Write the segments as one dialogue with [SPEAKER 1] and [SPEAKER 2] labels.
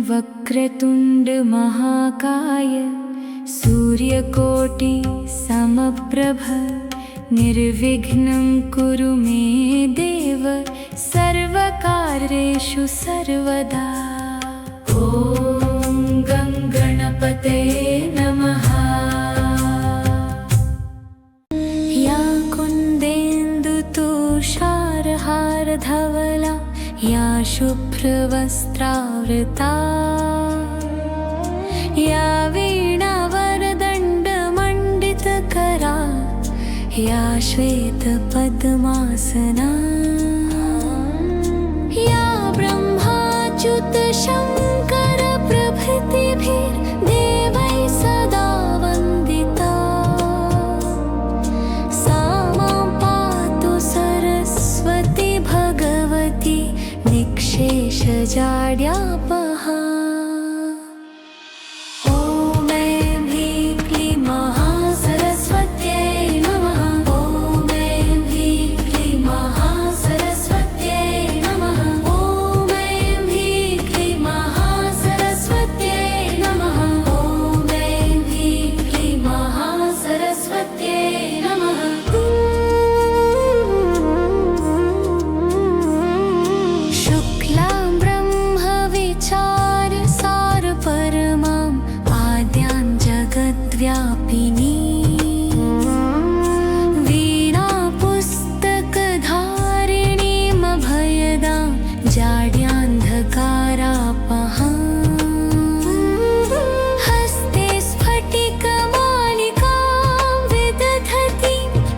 [SPEAKER 1] वक्रतुंड महाकाय सूर्यकोटि समप्रभ निर्विघ्नं कुरु मे देव सर्वकार्येषु सर्वदा। ॐ गं गणपते नमः। या कुन्देन्दुतुषारहारधवला या शुभ्रवस्त्रावृता या वीणावरदण्डमण्डितकरा या श्वेतपद्मासना या ब्रह्माच्युतशङ्कर प्रभृतिभिर्देवैः सदा वन्दिता सा मां पातु सरस्वती भगवती निःशेषजाड्यापहा। व्यापिनी वीणा पुस्तकधारिणीमभयदां जाड्यान्धकारापहां हस्ते स्फटिकमालिकां विदधती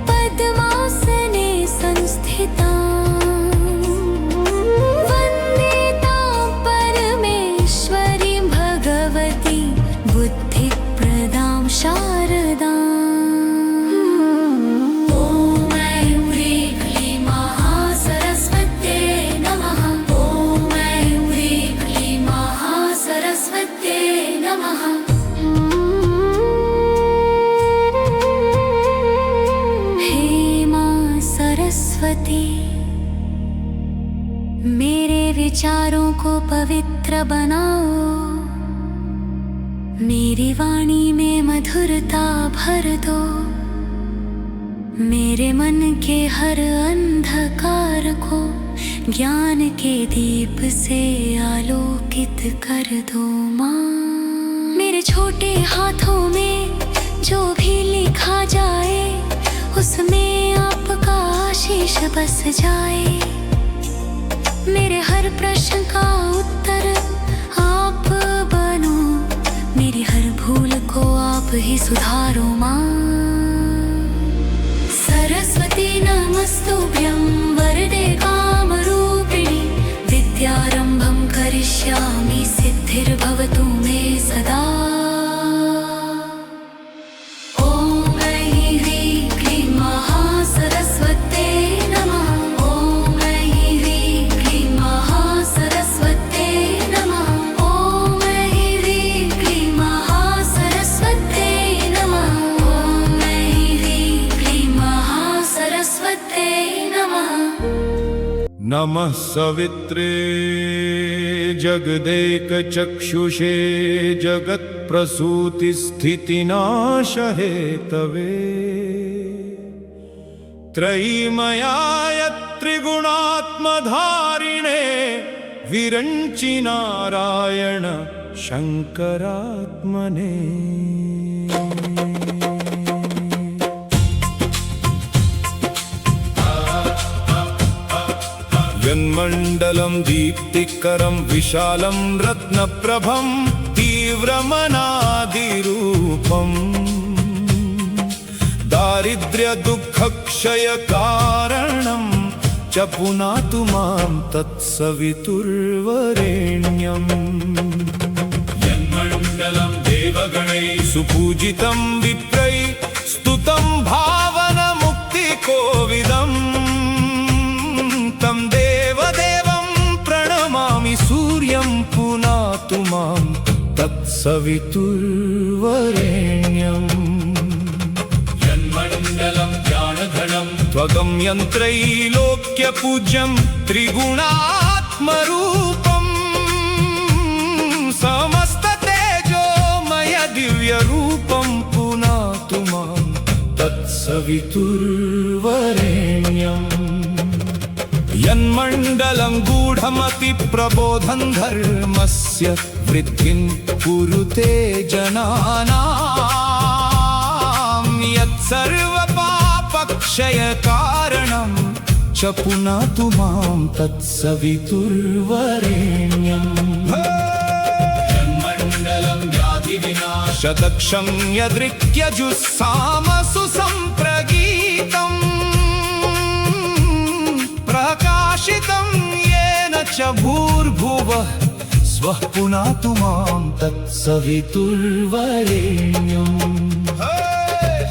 [SPEAKER 1] पद्मासने संस्थितां वन्दे तां परमेश्वरीं भगवती बुद्धिप्रदां शारदा। ॐ ऐं ह्रीं क्लीं महासरस्वत्यै नमः। ॐ ऐं ह्रीं क्लीं महासरस्वत्यै नमः। हे मां सरस्वती, मेरे विचारों को पवित्र बनाओ, मेरी वाणी में मधुरता भर दो, मेरे मन के हर अंधकार को ज्ञान के दीप से आलोकित कर दो माँ। मेरे छोटे हाथों में जो भी लिखा जाए उसमें आपका आशीष बस जाए। मेरे हर प्रश्न का उत्तर आप बनो, मेरी हर भूल को आप ही सुधारो माँ। सरस्वती नमस्तुभ्यं वरदे कामरूपिणि विद्यारम्भं करिष्यामि सिद्धिर्भवतु मे सदा। ॐ ऐं ह्रीं क्लीं महासरस्वत्यै नमः। ॐ ऐं ह्रीं क्लीं महासरस्वत्यै नमः। ॐ ऐं ह्रीं क्लीं महासरस्वत्यै नमः। ॐ ऐं ह्रीं क्लीं महासरस्वत्यै नमः।
[SPEAKER 2] नमः सवित्रे जगदेकचक्षुषे जगत्प्रसूतिस्थितिनाशहेतवे त्रयीमयाय त्रिगुणात्मधारिणे विरञ्चि नारायण शङ्करात्मने। यन्मण्डलं दीप्तिकरं विशालं रत्नप्रभं तीव्रमनादिरूपम् दारिद्र्यदुःखक्षयकारणं च पुनातु मां तत्सवितुर्वरेण्यम्। यन्मण्डलं देवगणैः सुपूजितं विप्रैः स्तुतं भावनमुक्तिकोविदम् तं देवदेवं प्रणमामि सूर्यं पुनातु मां तत्सवितुर्वरेण्यम्। यन्मण्डलं ज्ञानघनं त्वगं यन्त्रैलोक्यपूज्यं त्रिगुणात्मरूपं तत्सवितुर्वरेण्यम् यन्मण्डलं गूढमति प्रबोधं धर्मस्य वृद्धिं कुरुते जनानां यत्सर्वपापक्षयकारणं च पुनातु मां तत्सवितुर्वरेण्यम् यन्मण्डलं व्याधिविनाशदक्षं यदृक्यजुस्सामसु सम्प्रगीतम् प्रकाशितं येन च भूर्भुवः स्वः पुनातु मां तत्सवितुर्वरेण्यम्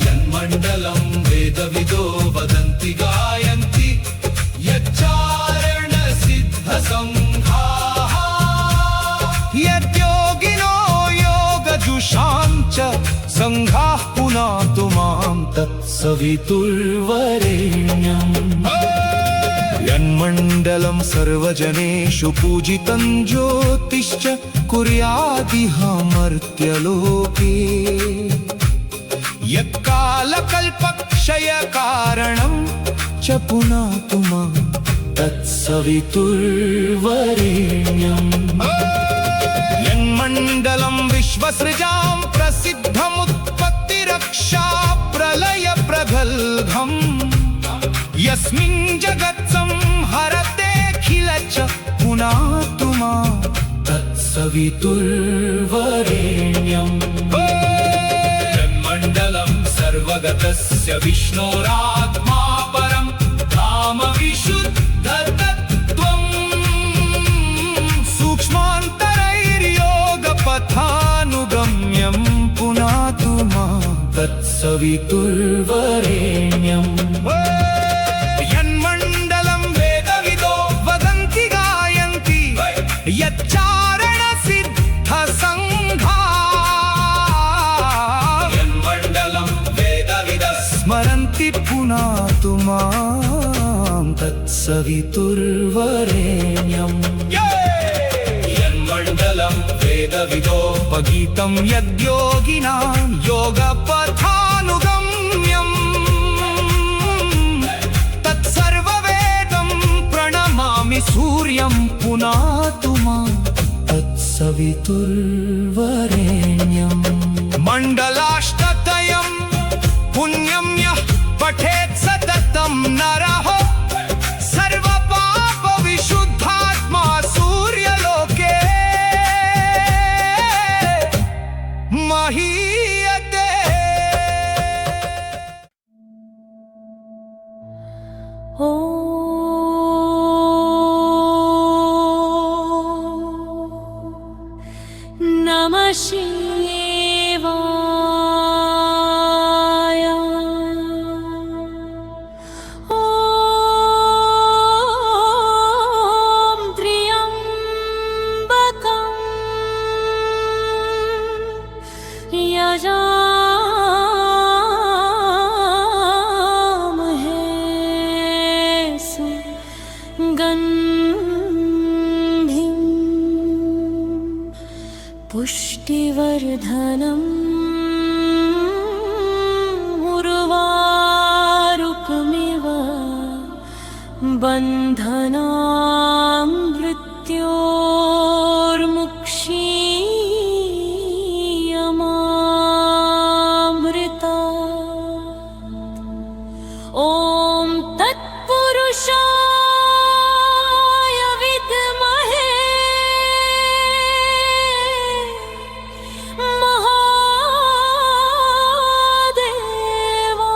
[SPEAKER 2] यन्मण्डलं वेदविदो वदन्ति गायन्ति यच्चारणसिद्धसङ्घाः यद्योगिनो योगजुषाञ्च सङ्घाः पुनातु मां तत्सवितुर्वरेण्यम् यन्मण्डलं सर्वजनेषु पूजितं ज्योतिश्च कुर्यादिहामर्त्यलोके यत्कालकल्पक्षयकारणं च पुनातु मां तत्सवितुर्वरेण्यम् यन्मण्डलं विश्वसृजां प्रसिद्धमुत्पत्तिरक्षा प्रलयप्रगल्भम् यस्मिन् जगत्संहरतेऽखिल च पुनातु मां तत्सवितुर्वरेण्यम् यन्मण्डलं सर्वगतस्य विष्णोरात्मा परं धाम विशुद्धतत्त्वम् सूक्ष्मान्तरैर्योगपथानुगम्यं पुनातु मां तत्सवितुर्वरेण्यम् यन्मण्डलं वेदविदो वदन्ति गायन्ति यच्चारणसिद्धसङ्घाः यन्मण्डलं वेदविदः स्मरन्ति पुनातु मां तत्सवितुर्वरेण्यम् यन्मण्डलं वेदविदोपगीतं यद्योगिनां योगपथानुगम्यम् सूर्यं पुनातु मां तत्सवितुर्वरेण्यम् मण्डलाष्टकं पुण्यं यः पठेत् सततं नरः सर्वपापविशुद्धात्मा सूर्यलोके महीयते।
[SPEAKER 1] नमः शिवाय। ॐ त्र्यम्बकं यजामहे सुगन्धिं पुष्टिवर्धनम् उर्वारुकमिव बन्धनां मृत्योर्मुक्षीयमामृता। ॐ तत्पुरुषाय विद्महे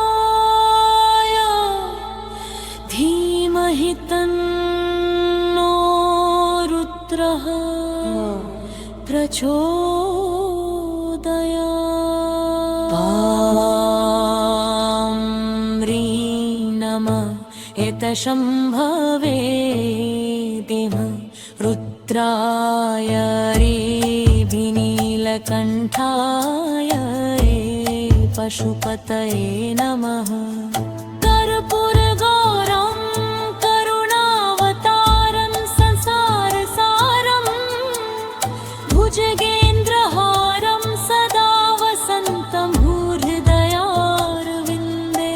[SPEAKER 1] महादेवाय धीमहि तन्नो रुद्रः प्रचोदयात्। नमः एतशम्भवे दिमः रुद्राय नीलकण्ठाय पशुपतये नमः। कर्पूरगौरं करुणावतारं संसारसारं भुजगेन्द्रहारं सदा वसन्तं हृदयारविन्दे।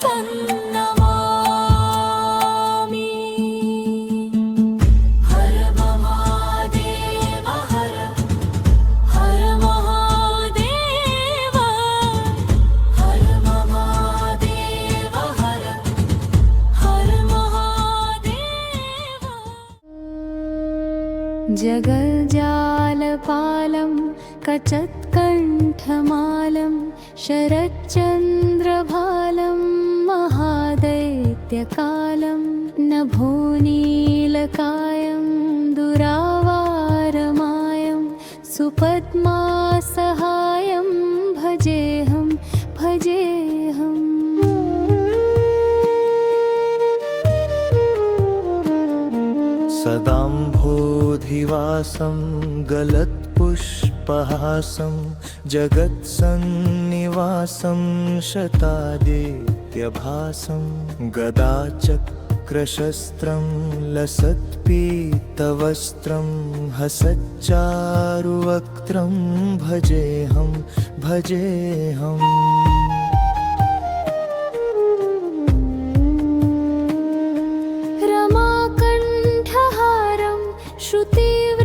[SPEAKER 1] तन्नमामि। हर महादेव हर हर महादेव हर महादेव हर हर महादेव। जगज्जालपालं कचत्कण्ठमालं शरच्चन्द्रभालं महादैत्यकालं नभोनीलकायं दुरावारमायं सुपद्मासहायं भजेऽहं भजेऽहम्।
[SPEAKER 3] सदाम्भोधिवासं गलत्पुष्पहासं जगत्सन्निवासं शतादित्यभासं गदाचक्रशस्त्रं लसत्पीतवस्त्रं हसच्चारुवक्त्रं भजेऽहं भजेऽहम्।
[SPEAKER 1] श्रुतिव्रातसारं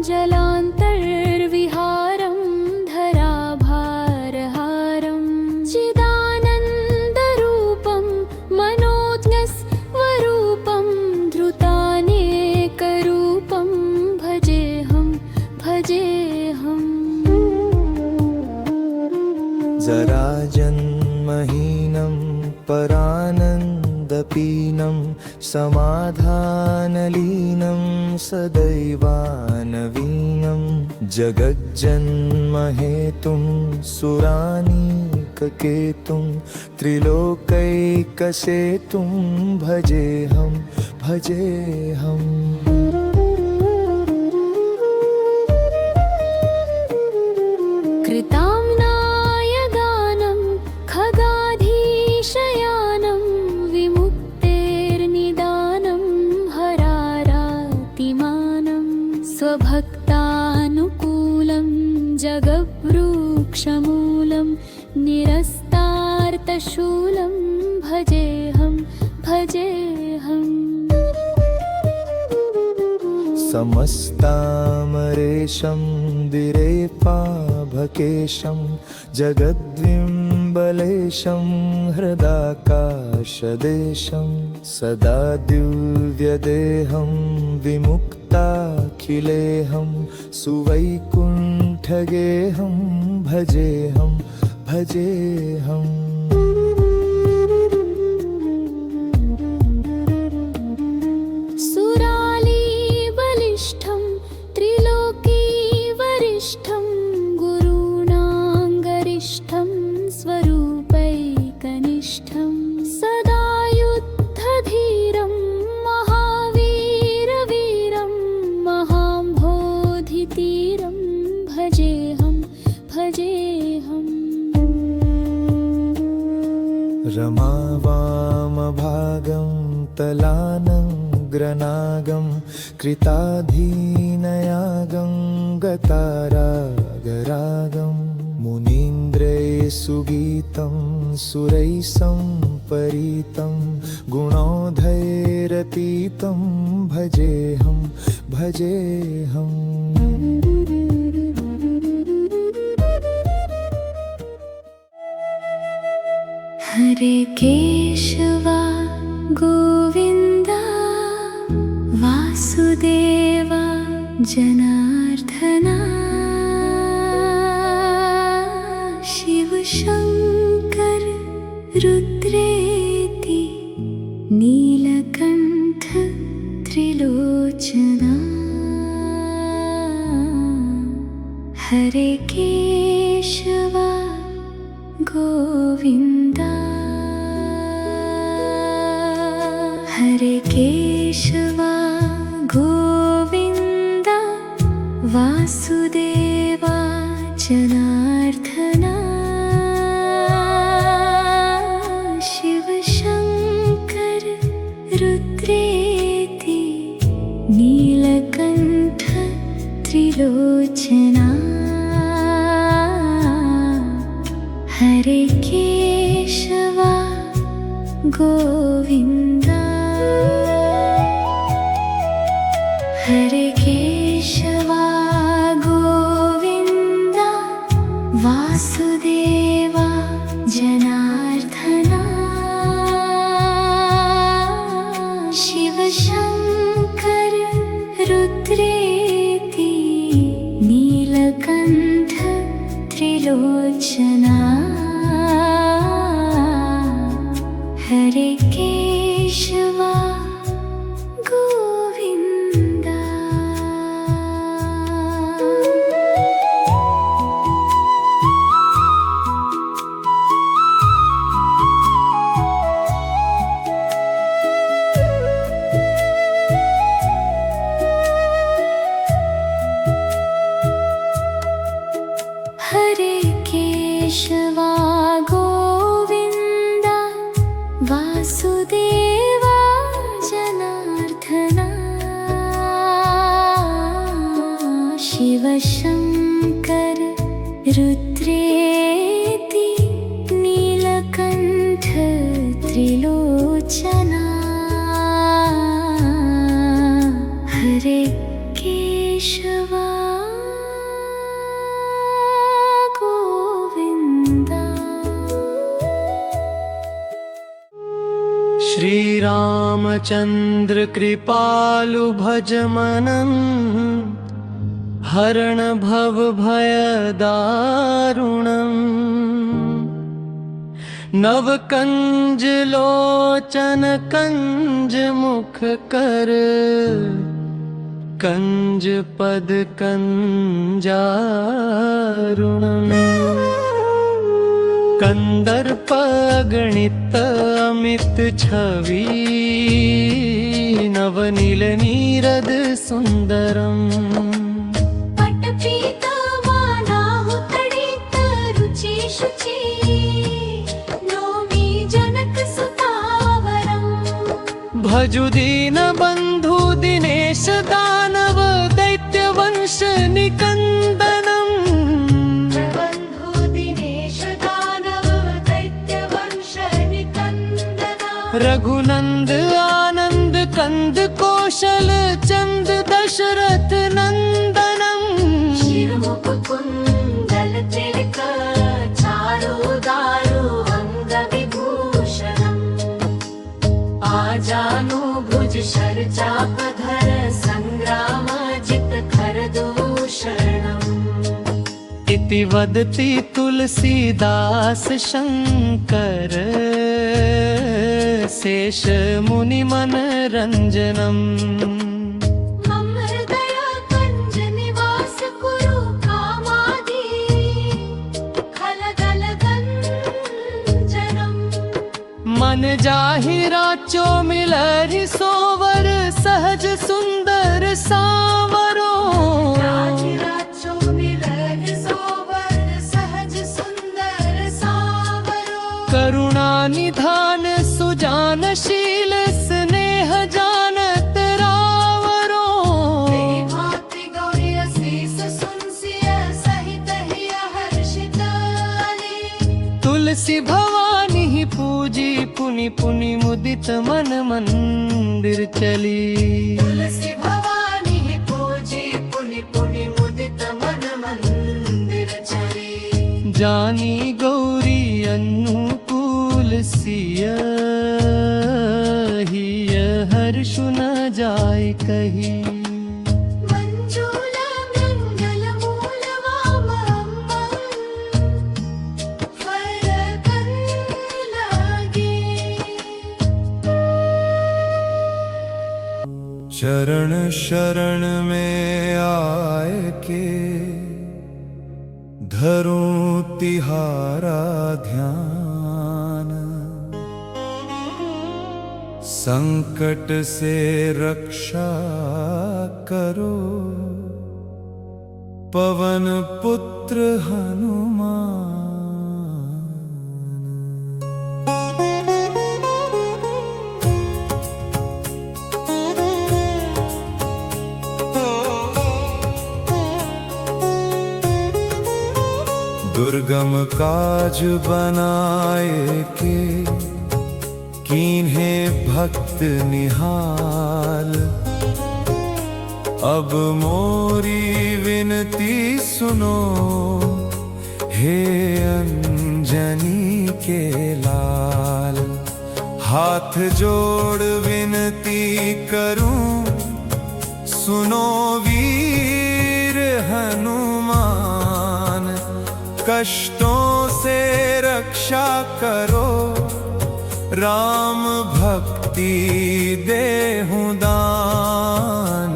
[SPEAKER 1] जलान्तर्विहारं धराभारहारं चिदानन्दरूपं मनोज्ञस्वरूपं धृतानेकरूपं भजेऽहं भजेऽहम्।
[SPEAKER 3] जराजन्महीनं परानन्दपीनं समाधानलीनं सदैवानवीनं जगज्जन्महेतुं सुरानीककेतुं त्रिलोकैकसेतुं भजेऽहं भजेऽहम्।
[SPEAKER 1] कृताम्नाय गानं खगाधीशयानं विमुक्तेर्निदानं हरारातिमानं स्वभक्तानुकूलं जगवृक्षमूलं निरस्तार्तशूलं भजेऽहं भजेऽहम्।
[SPEAKER 3] समस्तामरेशं दिरेपाभकेशं जगद्विम्बलेशं हृदाकाशदेशं सदा दिव्यदेहं विमुक्ताखिलेहं सुवैकुण्ठगेहं भजेऽहं भजेऽहम्।
[SPEAKER 1] सुरालीबलिष्ठं त्रिलोकीवरिष्ठं गुरूणाङ्गरिष्ठं स्वरूपैकनिष्ठं सदा युद्धधीरं महावीरवीरं महाम्भोधितीरं भजेऽहं भजेऽहम्।
[SPEAKER 3] रमावामभागं तलानं ग्रनागं कृताधीनयागं गतारागरागं मुनीन्द्रैः सुगीतं सुरैः सम्परीतं गुणौधैरतीतं भजेऽहं भजेऽहम्।
[SPEAKER 1] हरे केशवा गोविन्द वासुदेव जनार्दना शिव शङ्कर रुद्रेति नीलकण्ठ त्रिलोचना। हरे केशवा गोविन्द हरे केशवा गोविन्द वासुदेव जनार्दना शिव शङ्कर रुद्रेति नीलकण्ठ त्रिलोचना। हरे केशवा केशवा गोविन्दा हरे केशवा गोविन्दा वासुदेवा जनार्दना शिव शङ्कर रुद्रेति नीलकण्ठ त्रिलोचना हरे केशवा गोविन्दा हरे केशवा गोविन्दा वासुदेवा जनार्दना शिव शङ्कर रुद्रेति नीलकण्ठ त्रिलोचना हरे केशवा गोविन्दा
[SPEAKER 4] श्री रामचंद्र कृपालु भज मनन हरण भव भय दारुणम नव कंज लोचन कंज मुख कर कंज पद कंजारुणम कंदर्प गणित अमित छवि नवनील नीरद सुंदरम
[SPEAKER 1] पटपीतवानाहुतडित रुचि शुचि नौमि जनक सुतावरम्
[SPEAKER 4] भजु दीन बंधु दिनेश दानव दैत्य वंश निकंदनम रघुनंद आनंद कंद कौशल चंद दशरथ नंदनम
[SPEAKER 1] शिरमुख कुंडल तिलक चारु दारु अंग विभूषणम् आजानु भुज शर चापधर संग्राम जित खर दूषणम्
[SPEAKER 4] इति वदति तुलसीदास शंकर शेष मुनि मन रंजनम
[SPEAKER 1] मम हृदय कंज निवास कुरु कामादि खलदल गंजनम्
[SPEAKER 4] मन जाहि राचो मिलरि सोवर सहज सुंदर सावरो करुणा निधान सुजानशील स्नेह जानत रावरो तुलसी भवानी ही पूजी पुनि पुनि मुदित मन मंदिर चली
[SPEAKER 1] तुलसी भवानी ही पूजी पुनि पुनि मुदित मन मंदिर चली
[SPEAKER 4] जानी गौरी अनुकूल सिय हर्षु न जाय कही
[SPEAKER 1] मंजूल मंगल मूल वामम्म फरकन लागे
[SPEAKER 3] चरण शरण में आए के धरूं तिहारा ध्यान संकट से रक्षा करो पवन पुत्र हनुमान दुर्गम क्रम काज बनाए के कीन्हे भक्त निहाल। अब मोरी विनती सुनो हे अंजनी के लाल। हाथ जोड़ विनती करूं सुनो वीर हनुमान। कष्टों से रक्षा करो राम भक्ति देहु दान।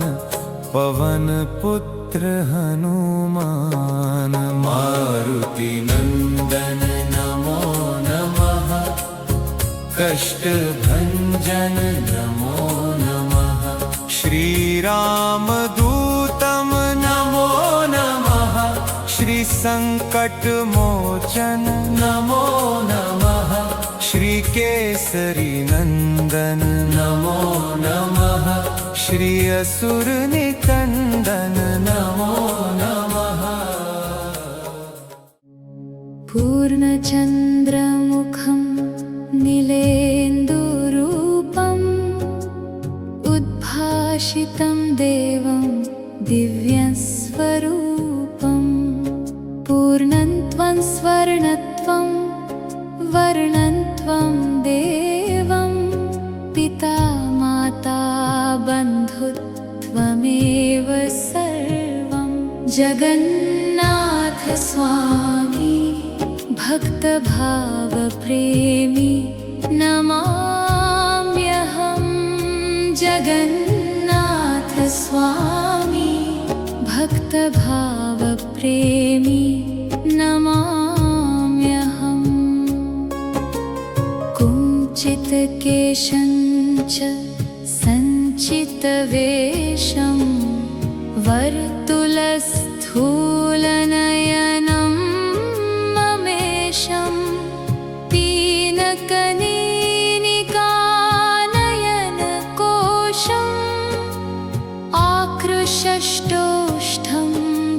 [SPEAKER 3] पवन पुत्र हनुमान मारुति नंदन नमो नमः। कष्ट भंजन नमो नमः। श्री राम दूतम नमो नमः। श्री संकट मोचन नमो नमः। श्री केसरी नंदन नमो नमः। श्री असुर निकंदन नमो नमः।
[SPEAKER 1] पूर्णचन्द्रमुखं नीलेन्दुरूपम् उद्भासितं देवं दिव्यस्वरूपम्। पूर्णत्वं स्वर्णत्वं वर्णत्वं देवं। पिता माता बन्धुत्वमेव सर्वं। जगन्नाथ स्वामी भक्तभावप्रेमी नमाम्यहं। जगन्नाथ स्वामी भक्तभावप्रेमी नमाम्यहम्। कुञ्चितकेशञ्च सञ्चितवेषं वर्तुलस्थूलनयनं ममेशं। पीनकनीनिकानयनकोशम् आकृशष्टोष्ठं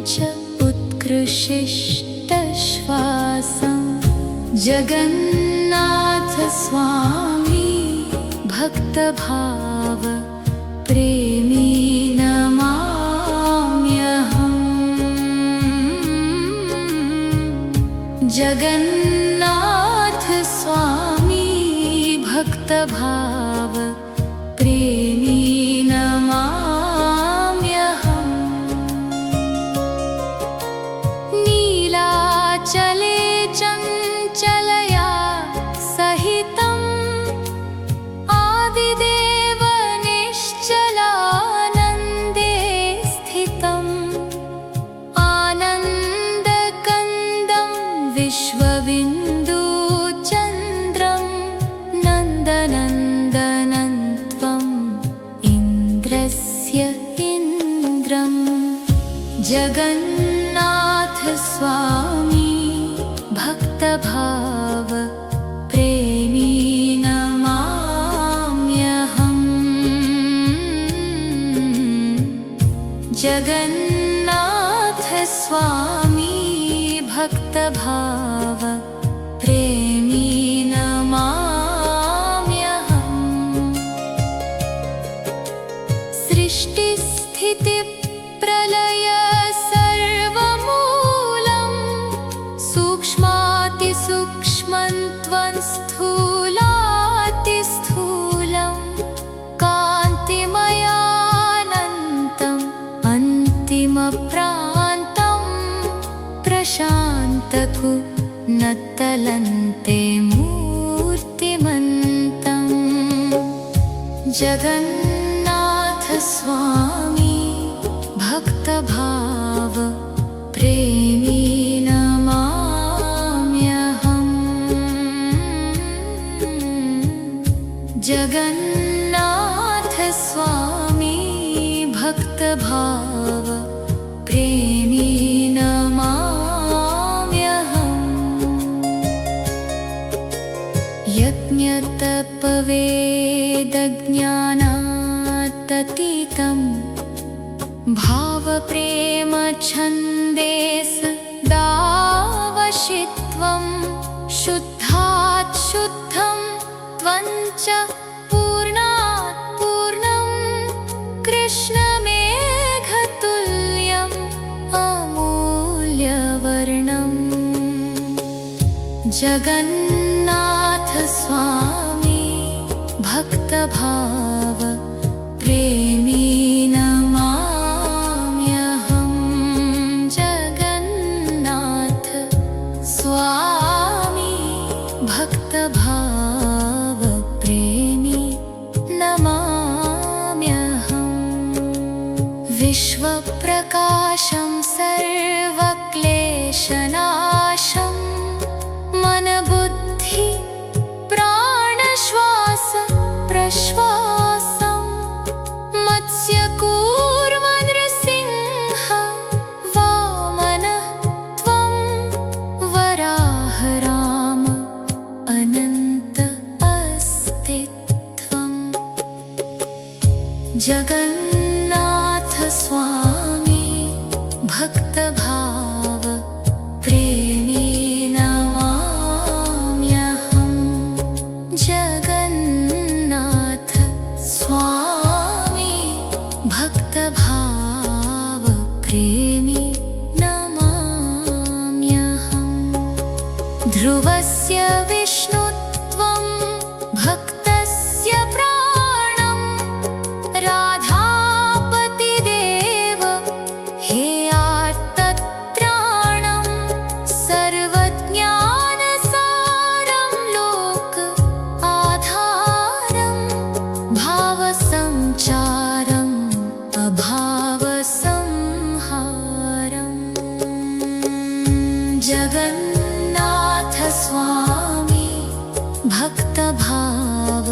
[SPEAKER 1] च उत्कृशिष्टश्वासं। जगन्नाथ स्वामी भक्तभाव प्रेमी नमाम्यहम्। जगन्नाथ स्वामी भक्तभाव प्रेमी नमाम्यहम्। नीलाचले चञ्चलया सहितम् आदिदेव निश्चलानन्दे स्थितम्। आनन्दकन्दं विश्वविन्दुचन्द्रं नन्दनन्दनं त्वम् इन्द्रस्य इन्द्रम्। जगन्नाथ स्वामी भक्तभाव प्रेमी नमाम्यहम्। जगन्नाथ स्वामी भक्तभाव प्रेमी नमाम्यहम्। सृष्टिस्थितिप्रलय सर्वमूलं सूक्ष्मातिसूक्ष्मं त्वं स्थूलातिस्थूलं। कान्तिमयानन्तम् अन्तिमप्रान्तं प्रशान्तकुनतलन्ते मूर्तिमन्तम्। जगन्नाथ स्वामी भक्तभाव प्रेमी नमाम्यहम्। जगन्नाथ स्वामी भक्तभाव प्रेमी नमाम्यहम्। यज्ञतपवेदज्ञानाततीतं भावप्रेमछन्देस दावश काशित्वं शुद्धात् शुद्धं त्वञ्च पूर्णात् पूर्णं कृष्णमेघतुल्यम् अमूल्यवर्णम् जगन्नाथ स्वामी भक्तभाव प्रेमी नमाम्यहं जगन्नाथ स्वामी भक्तभाव प्रेमी नमाम्यहम् विश्वप्रकाशं सर्वक्लेशनाशं मनबुद्धि प्राणश्वास प्रश्वासं मत्स्यकूर्मनृसिंह वामनः त्वं वराह राम अनन्त अस्ति त्वम् जगन्नाथ स्वामी भक्तभाव प्रेमी नमाम्यहं जगन्नाथ स्वामी भक्तभाव प्रेमी नमाम्यहम् ध्रुवस्य विष्णुत्वं भक्तस्य प्राणं राधापतिदेव हे आर्तत्राणं सर्वज्ञानसारं लोक आधारं भावसञ्चारम् अभावसंहारम् जगन्नाथ स्वामी भक्तभाव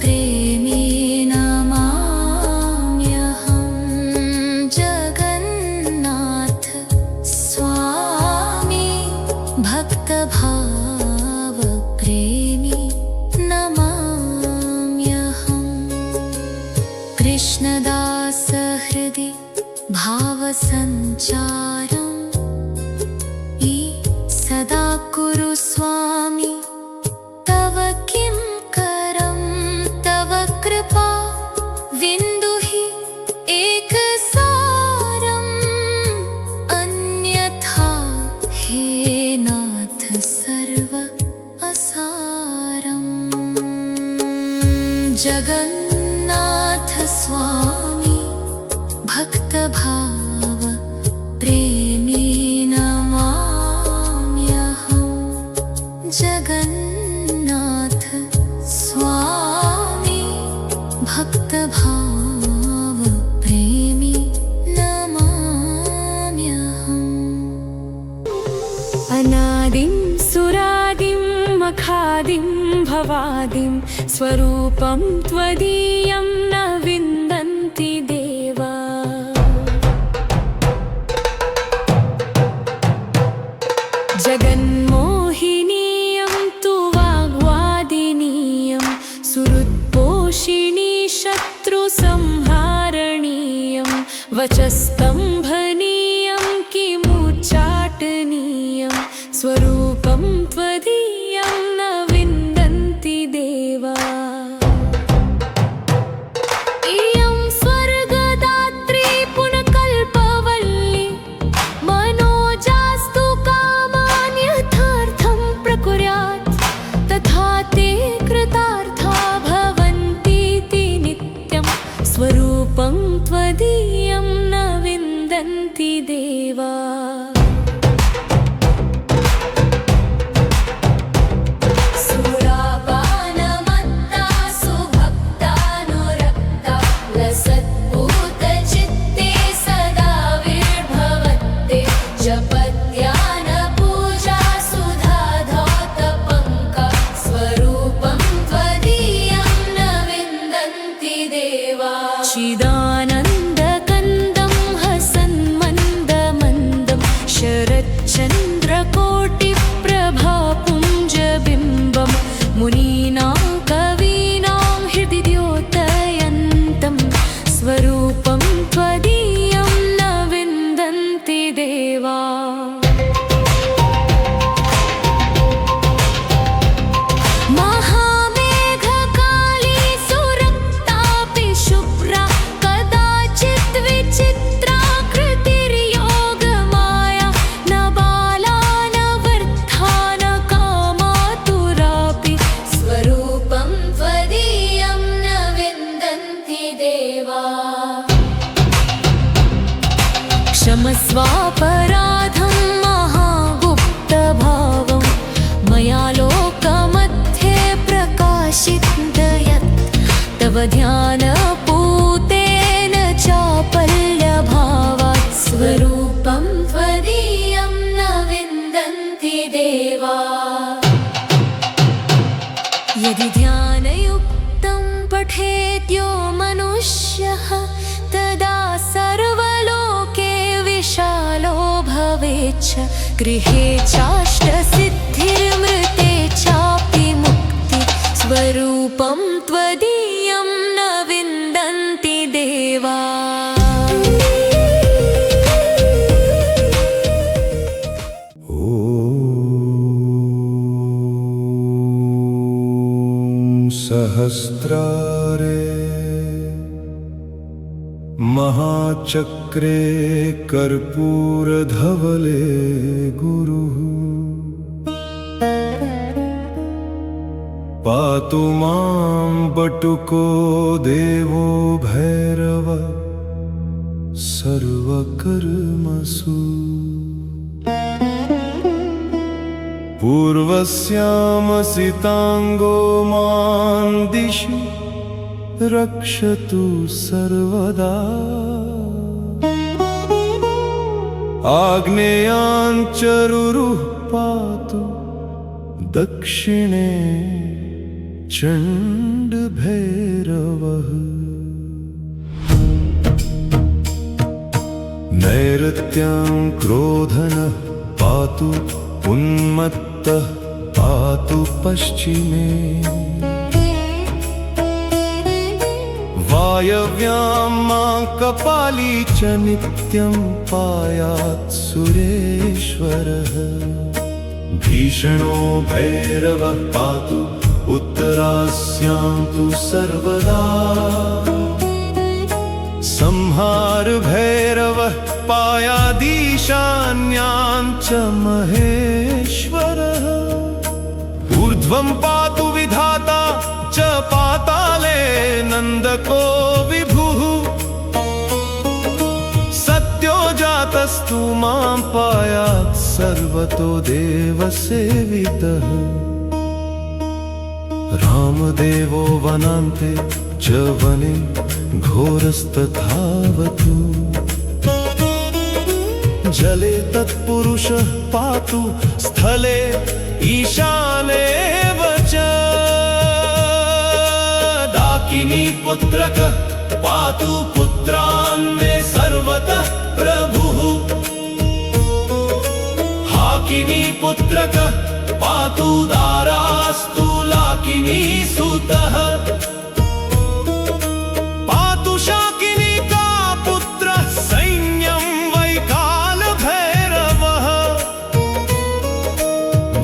[SPEAKER 1] प्रेमी नमाम्यहं जगन्नाथ स्वामी भक्तभाव प्रेमी नमाम्यहम् कृष्णदास हृदि भावसञ्चारम् सदा कुरु स्वामी तव किं करं तव कृपा विन्दुहि एकसारम् अन्यथा हे नाथ सर्व असारम् जगन्नाथ स्वामी भक्तभाव प्रेमी नमाम्यहं जगन्नाथ स्वामी भक्तभाव प्रेमी नमाम्यहम् अनादिं सुरादिं मखादिं भवादिं स्वरूपं त्वदीयं न विन्दन्ति देवा जगन्मोहिनीयं तु वाग्वादिनीयं सुहृत्पोषिणी शत्रुसंहारणीयं वचस्तम्भनीयं किमुच्चाटनीयं स्वरूपं त्वदीयं न विन्दन्ति देवा इयं स्वर्गदात्री पुनकल्पवल्ली मनोजास्तु कामान् यथार्थं प्रकुर्यात् तथा ते कृतार्था भवन्तीति नित्यं स्वरूपं त्वदीयं न विन्दन्ति देवा चिदानन्दकन्दं हसन्मन्दमन्दं स्वापराधं महागुप्तभावं मया लोकमध्ये प्रकाशितयत् तव ध्यानपूतेन चापल्यभावात् स्वरूपं त्वदीयं न विन्दन्ति देवा। यदि ध्यानयुक्तं पठेत् यो मनुष्यः तदा सर्वलोके विशालो भवेच्छ। गृहे चाष्टसिद्धिर्मृते चापि मुक्ति स्वरूपं त्वदीयं न विन्दन्ति देवा।
[SPEAKER 3] सहस्रारे महाचक्रे कर्पूरधवले गुरुः पातु मां बटुको देवो भैरव सर्वकर्मसु। पूर्वस्यामसिताङ्गो मां दिशि रक्षतु सर्वदा। आग्नेयाञ्चरुरुः पातु दक्षिणे चण्डभैरवः। नैऋत्यां क्रोधनः पातु उन्मत्तः पातु पश्चिमे। वायव्यां मां कपाली च नित्यं पायात् सुरेश्वरः। भीषणो भैरवः पातु उत्तरास्यां तु सर्वदा। संहार भैरवः पायादीशान्यां च महेश्वरः। ऊर्ध्वं पातु विधाता च पाताले नन्दको विभुः। सत्यो जातस्तु मां पायात् सर्वतो देवसेवितः। रामदेवो वनान्ते च वने घोरस्तथावतु। जले तत्पुरुषः पातु स्थले ईशानेव च। दाकिनी पुत्रकः पातु पुत्रान् मे सर्वतः प्रभुः। हाकिनी पुत्रकः पातु दारास्तु लाकिनी सुतः। पातु शाकिनी का पुत्र सैन्यं वैकालभैरवः।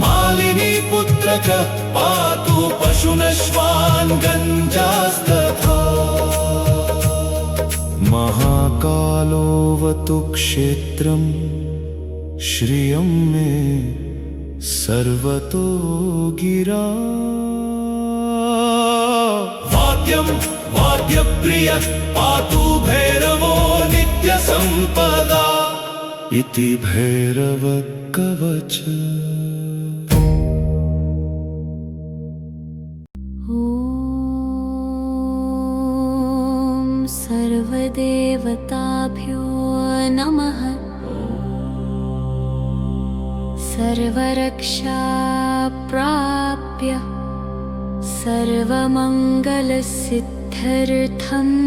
[SPEAKER 3] मालिनी पुत्रकः पातु पशुनश्वान् गञ्जास्तथा। महाकालोऽवतु क्षेत्रं श्रियं मे सर्वतो गिरा। वाद्यं वाद्यप्रियः पातु भैरवो नित्यसम्पदा। इति भैरवकवच।
[SPEAKER 1] ॐ सर्वदेवताभ्यो नमः। सर्वरक्षा प्राप्य सर्वमङ्गलसिद्ध्यर्थम्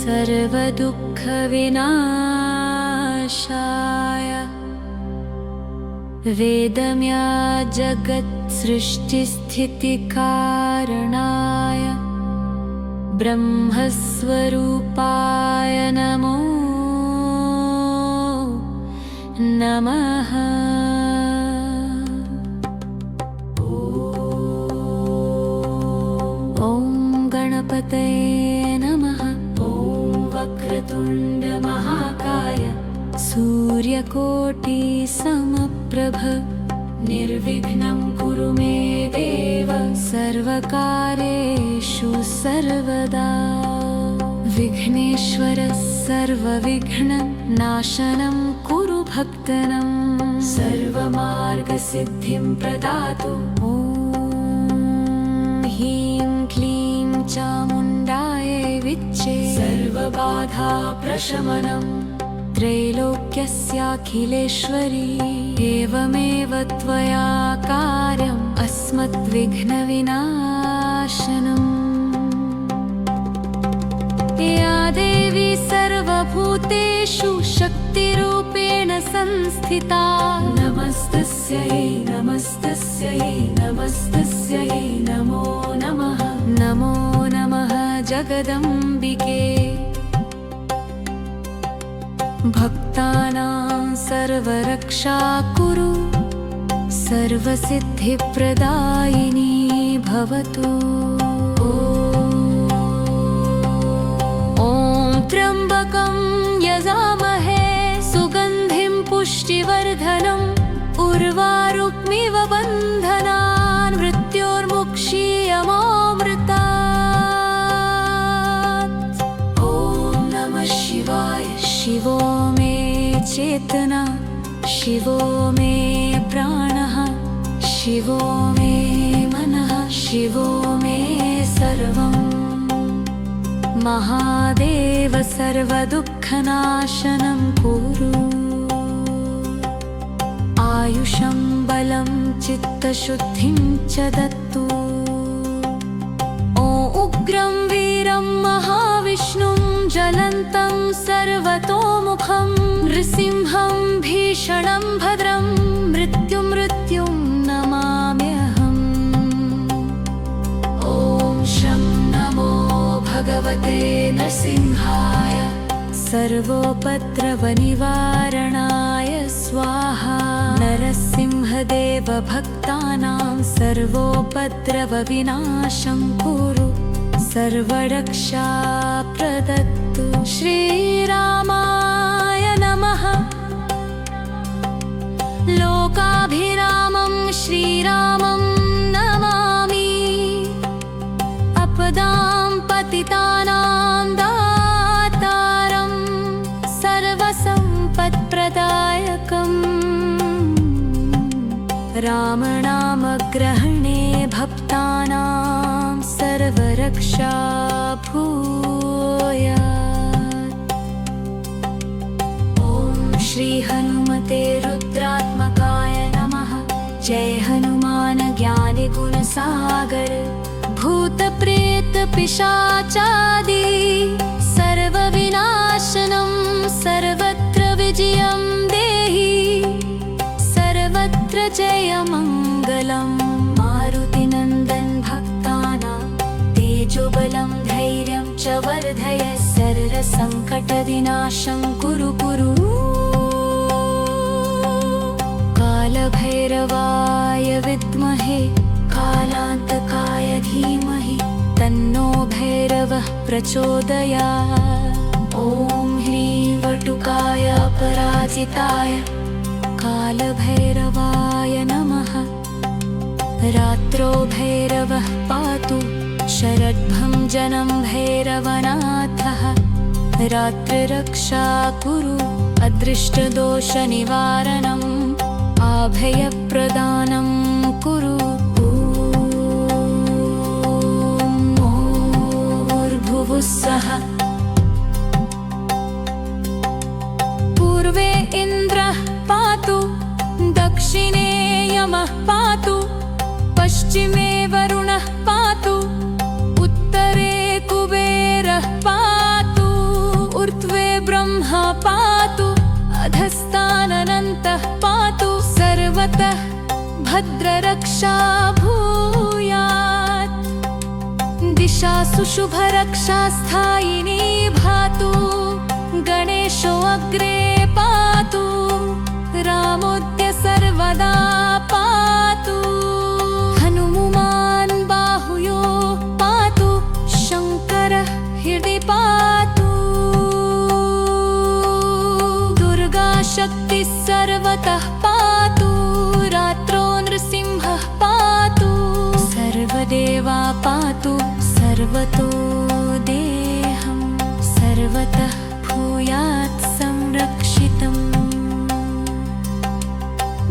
[SPEAKER 1] सर्वदुःखविनाशाय वेदम्या जगत्सृष्टिस्थितिकारणाय ब्रह्मस्वरूपाय नमो नमः। ॐ गणपतये नमः। ॐ वक्रतुण्ड महाकाय सूर्यकोटिसमप्रभ निर्विघ्नं कुरु मे देव सर्वकार्येषु सर्वदा। विघ्नेश्वर सर्वविघ्ननाशनं कुरु भक्तनं सर्वमार्गसिद्धिं प्रदातु ॐ ह्रीं क्लीं चामुण्डायै विच्चे सर्वबाधाप्रशमनं त्रैलोक्यस्याखिलेश्वरी एवमेव त्वया कार्यम् अस्मद्विघ्नविनाशनम् या देवी सर्वभूतेषु शक्तिरूपेण संस्थिता नमस्तस्यै नमस्तस्यै नमस्तस्यै नमो नमः नमो नमः जगदम्बिके भक्तानां सर्वरक्षा कुरु सर्वसिद्धिप्रदायिनी भवतु त्र्यम्बकं यजामहे सुगन्धिं पुष्टिवर्धनम् उर्वारुक्मिव बन्धनान् मृत्योर्मुक्षीयमामृतात् ॐ नमः शिवाय शिवो मे चेतना शिवो मे प्राणः शिवो मे मनः शिवो मे सर्वम् महादेव सर्वदुःखनाशनं कुरु आयुषं बलं चित्तशुद्धिं च दत्तु ॐ उग्रं वीरं महाविष्णुं ज्वलन्तं सर्वतोमुखं नृसिंहं भीषणं भद्रं मृत्युं नमाम्यहम् ॐ शं नमो भगवते नरसिंहाय सर्वोपद्रवनिवारणाय स्वाहा नरसिंहदेव भक्तानां सर्वोपद्रवविनाशं कुरु सर्वरक्षा प्रदत्तु श्रीरामाय नमः लोकाभिरामं श्रीरामं नमामि अपदां पतितानां दातारं सर्वसम्पत्प्रदायकम् रामनामग्रहणे भक्तानां सर्वरक्षा भूयात् ॐ श्री हनुमते रुद्रात्मकाय नमः जय हनुमान ज्ञानी गुणसागर भूतप्रेत पिशाचादि सर्वविनाशनं सर्वत्र विजयं देहि सर्वत्र जयमङ्गलं मारुतिनन्दन भक्तानां तेजोबलं धैर्यं च वर्धय सर्वसङ्कटविनाशं कुरु कालभैरवाय विद्महे कालान्तकाय धीमहि तन्नो भैरवः प्रचोदयात् ॐ ह्रीं वटुकाय अपराजिताय कालभैरवाय नमः रात्रौ भैरवः पातु शरद्भञ्जनं भैरवनाथः रात्रिरक्षा कुरु अदृष्टदोषनिवारणम् अभयप्रदानं कुरु भुवुस्सः पूर्वे इन्द्रः पातु दक्षिणे यमः पातु पश्चिमे वरुणः पातु उत्तरे कुबेरः पातु ऊर्ध्वे ब्रह्मा पातु अधस्तानन्तः पातु सर्वतः भद्ररक्षा भूयात् दिशासु शुभरक्षा स्थायिनी भातु गणेशो अग्रे पातु रामोऽद्य सर्वदा पातु हनुमान् बाहुयो पातु शङ्करः हृदि पातु दुर्गा शक्तिः सर्वतः पातु रात्रौ नृसिंहः पातु सर्वदेवा पातु सर्वतो देहं सर्वतः भूयात् संरक्षितम्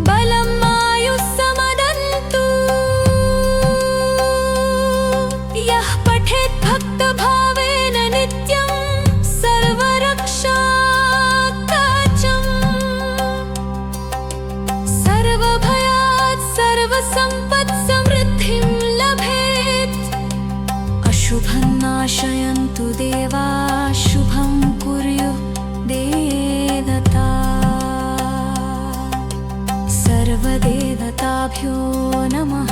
[SPEAKER 1] बलम् आयुः समदन्तु यः पठेत् भक्तभावेन नित्यं सर्वरक्षाकवचम् सर्वभयात् सर्वसम्पत्समृद्धिं लभेत् अशुभं नाशयन्तु देवा शुभं कुर्युः देवता सर्वदेवताभ्यो नमः।